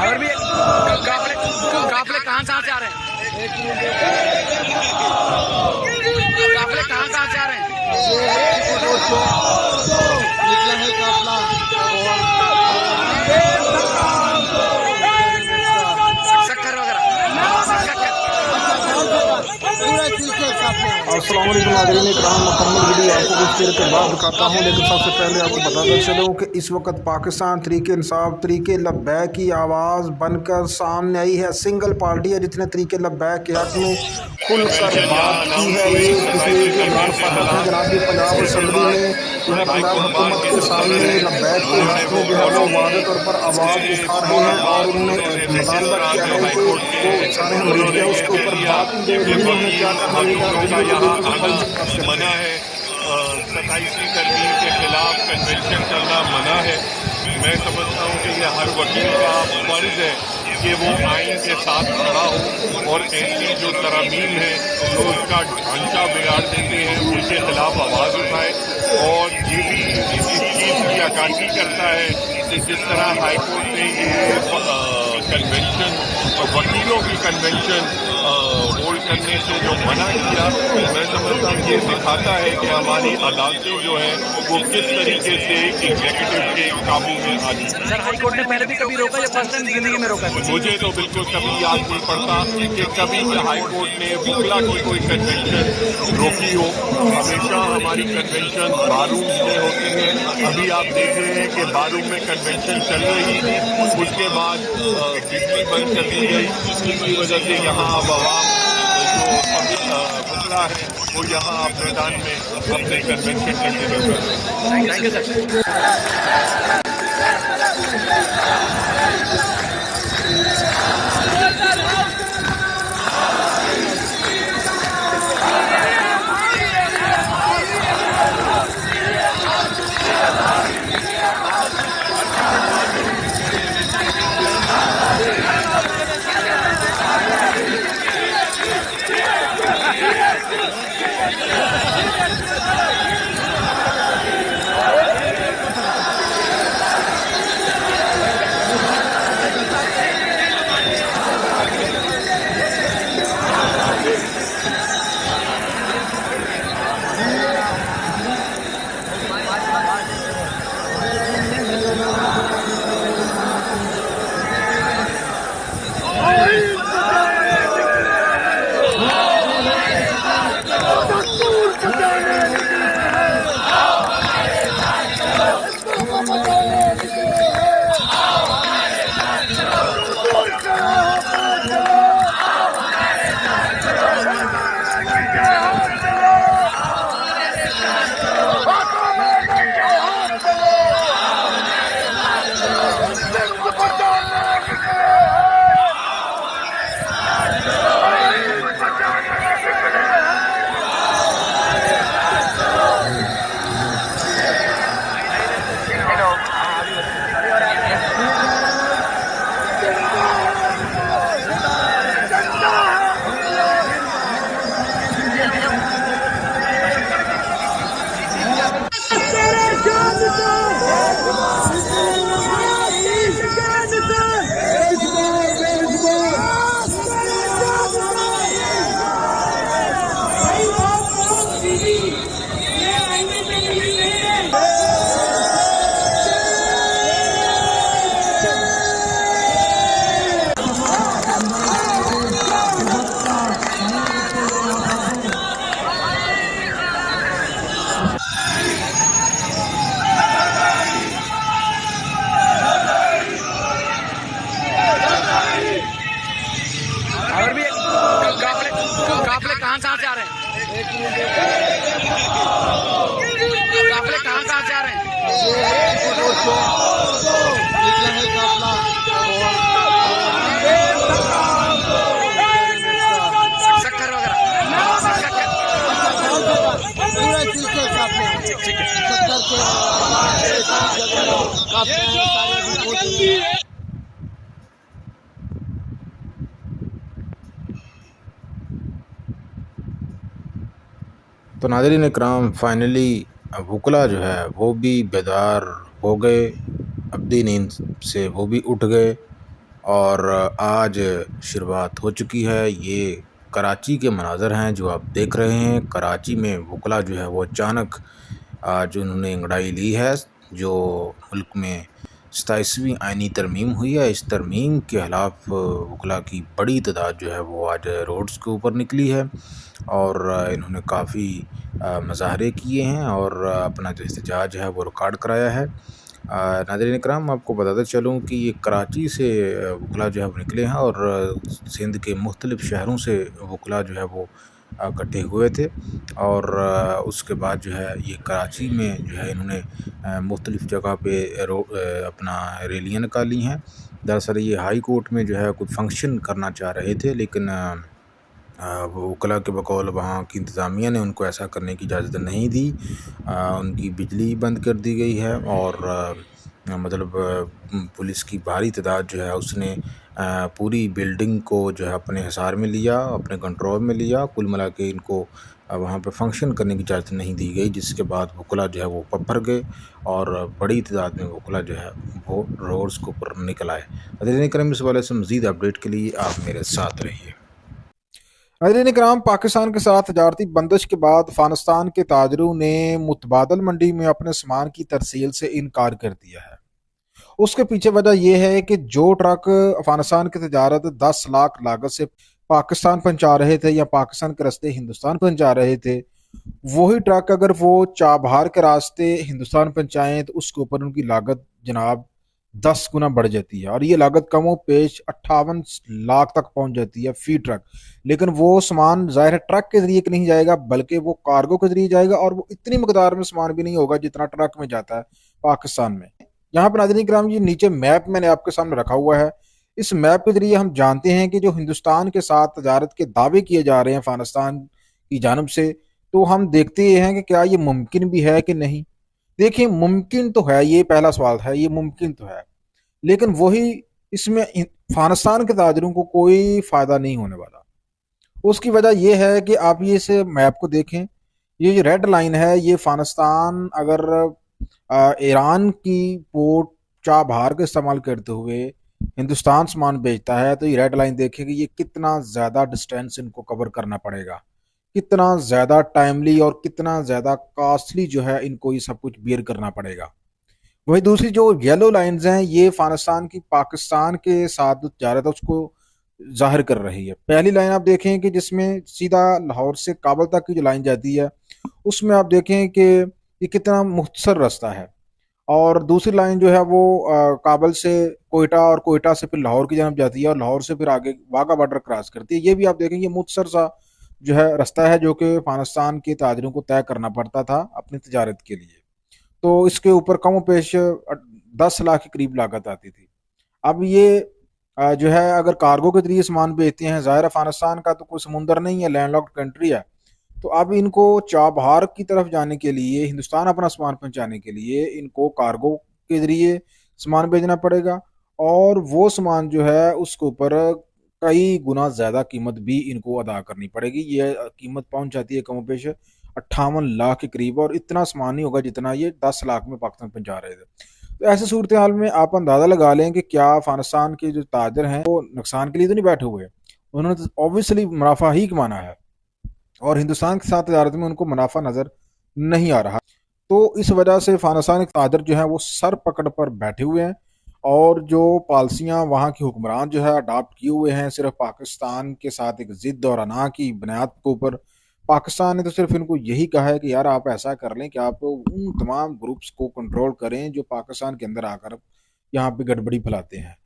और भी काफले कहाँ से आ रहे हैं? काफले कहाँ से आ रहे हैं? निकला है काफला शक्कर वगैरह अस्सलाम वालेकुम नाज़रीन इकराम, मुकम्मल वीडियो आपको कुछ देर के बाद दिखाता हूँ, लेकिन सबसे पहले आपको बताता चलूँ कि इस वक्त पाकिस्तान तरीके इंसाफ तरीके लब्बैक की आवाज़ बनकर सामने आई है। सिंगल पार्टी है जितने तरीके लब्बैक के हक़ में खुलकर बात की है। ये पिछले जो इमरान फारूक हैं जनाब की पंजाब असम्बली में जो है पंजाब हुकूमत के सामने लब्बैक के हक़ में जो है वो वाज़ेह तौर पर आवाज़ उठा रहे हैं और उन्होंने मुतालबा किया है कि वो सारे मरीज है उसके ऊपर बात की जाए। उन्होंने क्या कहा मना है, 27वीं तरमीम के खिलाफ कन्वेंशन करना मना है। मैं समझता हूँ कि यह हर वकील का फर्ज है कि वो आइन के साथ खड़ा हो और ऐसी जो तरमीम है जो उसका ढांचा बिगाड़ देते हैं उनके खिलाफ आवाज़ उठाए। और ये भी इस चीज़ की अक्कासी करता है कि जिस तरह हाईकोर्ट ने ये कन्वेंशन वकीलों की कन्वेंशन होल्ड करने से जो मना किया, मैं समझता हूँ ये दिखाता है कि हमारी अदालतें जो है वो किस तरीके से एग्जीक्यूटिव के काबू में आ रही है। सर हाईकोर्ट ने पहले भी कभी रोका या फर्स्ट टाइम जिंदगी में रोका? मुझे तो बिल्कुल कभी याद नहीं पड़ता कि कभी हाईकोर्ट ने वकला की कोई कन्वेंशन रोकी हो। हमेशा हमारी कन्वेंशन बारूम में होती है। अभी आप देख रहे हैं कि बारूम में कन्वेंशन चल रही थी, उसके बाद बिजली बंद कर दी गई, जिसकी वजह से यहाँ अब आवाम जो वकला है वो यहाँ मैदान में अपने कन्वेंशन करने लगे। Thank you sir. ठीक है। 70 के बाद के साथ जगह काफी सारे अभी पहुंचे हैं। तो नाज़रीन इकराम, फाइनली वकला जो है वो भी बेदार हो गए, अब्दी नींद से वो भी उठ गए और आज शुरुआत हो चुकी है। ये कराची के मनाज़र हैं जो आप देख रहे हैं। कराची में वकला जो है वो अचानक आज उन्होंने अंगड़ाई ली है। जो मुल्क में 27वीं आइनी तरमीम हुई है, इस तरमीम के ख़िलाफ़ वकला की बड़ी तादाद जो है वो आज रोड्स के ऊपर निकली है और इन्होंने काफ़ी मुज़ाहरे किए हैं और अपना जो एहतजाज है वो रिकॉर्ड कराया है। नाज़रीन इकराम, आपको बताते चलूँ कि ये कराची से वकला जो है वो निकले हैं और सिंध के मुख्तलिफ़ शहरों से वकला जो है वो इकट्ठे हुए थे और उसके बाद जो है ये कराची में जो है इन्होंने मुख्तलिफ़ जगह पे अपना रैलियाँ निकाली हैं। दरअसल ये हाई कोर्ट में जो है कुछ फंक्शन करना चाह रहे थे, लेकिन वो वकला के बकौल वहाँ की इंतज़ामिया ने उनको ऐसा करने की इजाज़त नहीं दी। उनकी बिजली बंद कर दी गई है और मतलब पुलिस की भारी तादाद जो है उसने पूरी बिल्डिंग को जो है अपने हिसार में लिया, अपने कंट्रोल में लिया। कुल मिला के इनको वहाँ पे फंक्शन करने की इजाज़त नहीं दी गई, जिसके बाद वकला जो है वो पब्बर गए और बड़ी तादाद में वकला जो है वो रोड्स के ऊपर निकल आए। नाज़रीन करम, इस वाले से मज़ीद अपडेट के लिए आप मेरे साथ रहिए। नाज़रीन इकराम, पाकिस्तान के साथ तजारती बंदिश के बाद अफगानिस्तान के ताजरों ने मुतबादल मंडी में अपने सामान की तरसील से इनकार कर दिया है। उसके पीछे वजह यह है कि जो ट्रक अफगानिस्तान की तजारत 10 लाख लागत से पाकिस्तान पहुंचा रहे थे या पाकिस्तान के रास्ते हिंदुस्तान पहुंचा रहे थे, वही ट्रक अगर वो चाबहार के रास्ते हिंदुस्तान पहुंचाएं तो उसके ऊपर उनकी लागत जनाब 10 गुना बढ़ जाती है और ये लागत कमो पेश 58 लाख तक पहुंच जाती है फी ट्रक। लेकिन वो सामान ज़ाहिर है ट्रक के जरिए नहीं जाएगा, बल्कि वो कार्गो के जरिए जाएगा और वो इतनी मकदार में सामान भी नहीं होगा जितना ट्रक में जाता है पाकिस्तान में। यहाँ पर नाज़रीन किराम, ये नीचे मैप मैंने आपके सामने रखा हुआ है। इस मैप के जरिए हम जानते हैं कि जो हिंदुस्तान के साथ तजारत के दावे किए जा रहे हैं अफगानिस्तान की जानब से, तो हम देखते हैं कि क्या ये मुमकिन भी है कि नहीं। देखिए, मुमकिन तो है, ये पहला सवाल है, ये मुमकिन तो है, लेकिन वही इसमें अफगानिस्तान के ताजरों को कोई फ़ायदा नहीं होने वाला। उसकी वजह यह है कि आप ये इस मैप को देखें, ये जो रेड लाइन है, ये अफगानिस्तान अगर ईरान की पोर्ट चाबहार का इस्तेमाल करते हुए हिंदुस्तान सामान बेचता है, तो ये रेड लाइन देखें कि ये कितना ज़्यादा डिस्टेंस इनको कवर करना पड़ेगा, कितना ज़्यादा टाइमली और कितना ज़्यादा कॉस्टली जो है इनको ये सब कुछ बियर करना पड़ेगा। वही दूसरी जो येलो लाइंस हैं, ये अफगानिस्तान की पाकिस्तान के साथ जो तजारत है उसको जाहिर कर रही है। पहली लाइन आप देखें कि जिसमें सीधा लाहौर से काबल तक की जो लाइन जाती है, उसमें आप देखें कि ये कितना मुख्तसर रास्ता है, और दूसरी लाइन जो है वो काबल से कोयटा और कोयटा से फिर लाहौर की जानब जाती है और लाहौर से फिर आगे वाघा बॉर्डर क्रॉस करती है। ये भी आप देखें ये मुख्तसर सा जो है रास्ता है जो कि अफगानिस्तान के ताजरों को तय करना पड़ता था अपनी तजारत के लिए। तो इसके ऊपर कम पेश 10 लाख के करीब लागत आती थी। अब ये जो है अगर कार्गो के जरिए सामान बेचते हैं, ज़ाहिर अफगानिस्तान का तो कोई समुंदर नहीं है, लैंडलॉक्ड कंट्री है, तो अब इनको चाबहार की तरफ जाने के लिए, हिंदुस्तान अपना सामान पहुंचाने के लिए इनको कार्गो के जरिए सामान भेजना पड़ेगा और वो सामान जो है उसके ऊपर कई गुना ज़्यादा कीमत भी इनको अदा करनी पड़ेगी। ये कीमत पहुंच जाती है कम पेश 58 लाख के करीब, और इतना सामान नहीं होगा जितना ये 10 लाख में पाकिस्तान पहुंचा रहे थे। तो ऐसे सूरत हाल में आप अंदाज़ा लगा लें कि क्या अफगानिस्तान के जो ताजर हैं वो नुकसान के लिए तो नहीं बैठे हुए, उन्होंने तो ऑब्वियसली मुनाफा ही कमाना है और हिंदुस्तान के साथ तजारत में उनको मुनाफा नज़र नहीं आ रहा। तो इस वजह से अफगानिस्तान के ताजर जो है वो सर पकड़ पर बैठे हुए हैं और जो पॉलिसियाँ वहाँ के हुक्मरान जो है अडाप्ट किए हुए हैं सिर्फ पाकिस्तान के साथ एक ज़िद और अना की बुनियाद के ऊपर। पाकिस्तान ने तो सिर्फ इनको यही कहा है कि यार आप ऐसा कर लें कि आप उन तमाम ग्रुप्स को कंट्रोल करें जो पाकिस्तान के अंदर आकर यहाँ पे गड़बड़ी फैलाते हैं,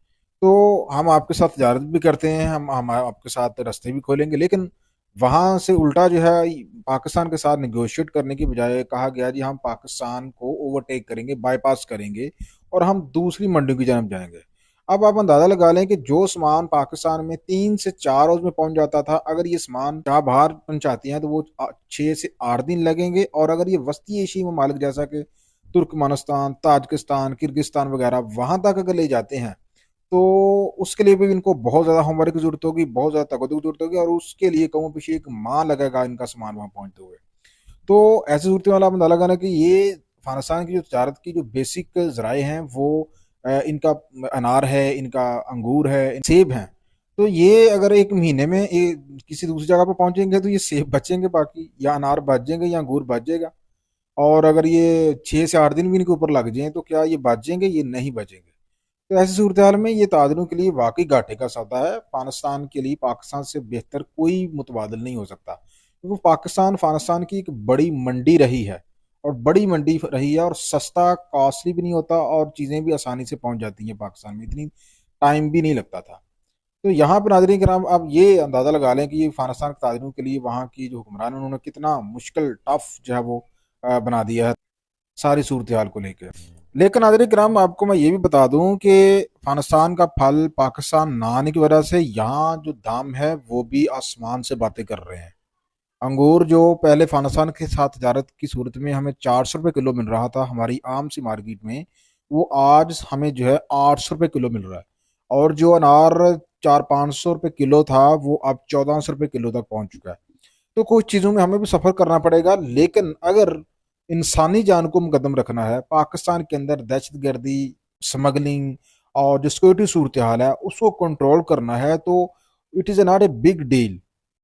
तो हम आपके साथ तजारत भी करते हैं, हम आपके साथ रास्ते भी खोलेंगे। लेकिन वहाँ से उल्टा जो है पाकिस्तान के साथ निगोशिएट करने की बजाय कहा गया जी हम पाकिस्तान को ओवरटेक करेंगे, बाईपास करेंगे और हम दूसरी मंडियों की जानब जाएंगे। अब आप अंदाज़ा लगा लें कि जो सामान पाकिस्तान में 3 से 4 रोज़ में पहुंच जाता था, अगर ये सामान जहाँ बाहर पहुंचाती हैं तो वो 6 से 8 दिन लगेंगे। और अगर ये वस्ती एशियाई ममालिक जैसा कि तुर्कमेनिस्तान, ताजिकिस्तान, किर्गिस्तान वगैरह वहाँ तक अगर ले जाते हैं तो उसके लिए भी इनको बहुत ज़्यादा होमवर्क की ज़रूरत होगी, बहुत ज़्यादा तकद्दुस की ज़रूरत होगी, और उसके लिए कमों पीछे एक माह लगेगा इनका सामान वहाँ पहुँचते हुए। तो ऐसी सूरत में आप अंदाज़ा लगाना कि ये अफगानिस्तान की जो तजारत की जो बेसिक ज़राए हैं वो इनका अनार है, इनका अंगूर है, सेब हैं। तो ये अगर एक महीने में किसी दूसरी जगह पर पहुंचेंगे तो ये सेब बचेंगे बाकी, या अनार बच जाएंगे या अंगूर बच जाएगा। और अगर ये 6 से 8 दिन भी इनके ऊपर लग जाएं तो क्या ये बच जाएंगे? ये नहीं बचेंगे। तो ऐसी सूरत हाल में ये ताजरों के लिए वाकई घाटे का सौदा है। अफगानिस्तान के लिए पाकिस्तान से बेहतर कोई मुतबादल नहीं हो सकता, क्योंकि पाकिस्तान अफगानिस्तान की एक बड़ी मंडी रही है, और बड़ी मंडी रही है, और सस्ता कॉस्टली भी नहीं होता, और चीज़ें भी आसानी से पहुंच जाती हैं पाकिस्तान में, इतनी टाइम भी नहीं लगता था। तो यहाँ पर नाज़रीन किराम आप ये अंदाज़ा लगा लें कि ये अफगानिस्तान के ताजरों के लिए वहाँ की जो हुक्मरान हैं, उन्होंने कितना मुश्किल टफ जो है वो बना दिया है सारी सूरत हाल को लेकर। लेकिन नाज़रीन किराम आपको मैं ये भी बता दूं कि अफगानिस्तान का फल पाकिस्तान ना आने की वजह से यहाँ जो दाम है वो भी आसमान से बातें कर रहे हैं। अंगूर जो पहले अफगानिस्तान के साथ तजारत की सूरत में हमें 400 रुपये किलो मिल रहा था हमारी आम सी मार्केट में, वो आज हमें जो है 800 रुपये किलो मिल रहा है। और जो अनार 400-500 रुपये किलो था वो अब 1400 रुपये किलो तक पहुंच चुका है। तो कुछ चीज़ों में हमें भी सफ़र करना पड़ेगा, लेकिन अगर इंसानी जान को मुकदम रखना है, पाकिस्तान के अंदर दहशतगर्दी, स्मगलिंग और जो सिक्योरिटी सूरत हाल है उसको कंट्रोल करना है, तो it is not a big deal.